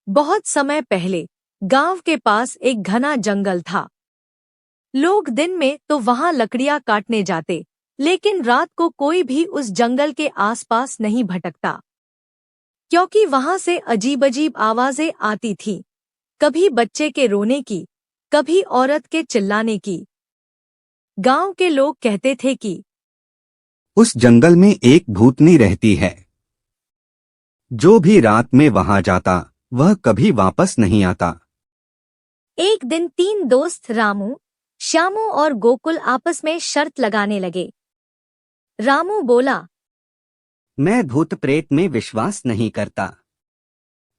बहुत समय पहले गांव के पास एक घना जंगल था। लोग दिन में तो वहां लकड़ियां काटने जाते, लेकिन रात को कोई भी उस जंगल के आसपास नहीं भटकता, क्योंकि वहां से अजीब अजीब आवाजें आती थीं। कभी बच्चे के रोने की, कभी औरत के चिल्लाने की। गांव के लोग कहते थे कि उस जंगल में एक भूतनी रहती है। जो भी रात में वहां जाता वह कभी वापस नहीं आता। एक दिन तीन दोस्त रामू, श्यामू और गोकुल आपस में शर्त लगाने लगे। रामू बोला, मैं भूत प्रेत में विश्वास नहीं करता,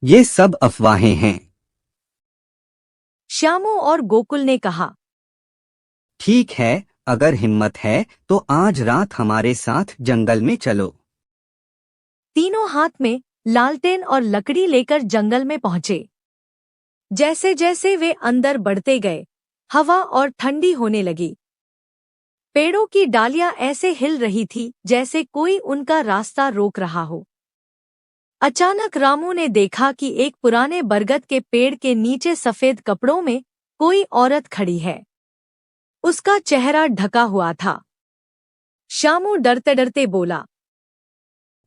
ये सब अफवाहें हैं। श्यामू और गोकुल ने कहा, ठीक है, अगर हिम्मत है तो आज रात हमारे साथ जंगल में चलो। तीनों हाथ में लालटेन और लकड़ी लेकर जंगल में पहुंचे। जैसे जैसे वे अंदर बढ़ते गए, हवा और ठंडी होने लगी। पेड़ों की डालियां ऐसे हिल रही थी जैसे कोई उनका रास्ता रोक रहा हो। अचानक रामू ने देखा कि एक पुराने बरगद के पेड़ के नीचे सफेद कपड़ों में कोई औरत खड़ी है। उसका चेहरा ढका हुआ था। श्यामू डरते डरते बोला,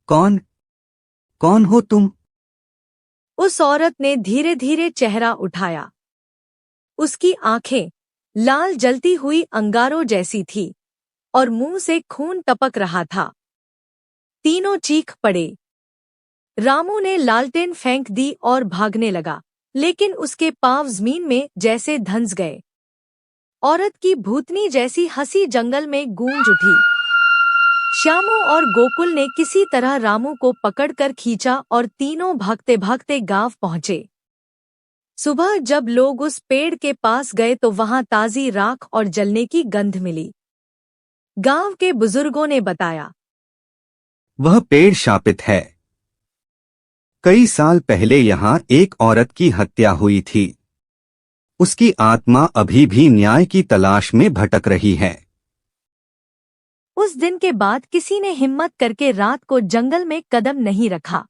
कौन कौन हो तुम? उस औरत ने धीरे धीरे चेहरा उठाया। उसकी आंखें लाल जलती हुई अंगारों जैसी थी और मुंह से खून टपक रहा था। तीनों चीख पड़े। रामू ने लालटेन फेंक दी और भागने लगा, लेकिन उसके पांव जमीन में जैसे धंस गए। औरत की भूतनी जैसी हंसी जंगल में गूंज उठी। श्यामू और गोकुल ने किसी तरह रामू को पकड़कर खींचा और तीनों भागते भागते गांव पहुंचे। सुबह जब लोग उस पेड़ के पास गए तो वहां ताजी राख और जलने की गंध मिली। गांव के बुजुर्गों ने बताया, वह पेड़ शापित है। कई साल पहले यहाँ एक औरत की हत्या हुई थी। उसकी आत्मा अभी भी न्याय की तलाश में भटक रही है। उस दिन के बाद किसी ने हिम्मत करके रात को जंगल में कदम नहीं रखा।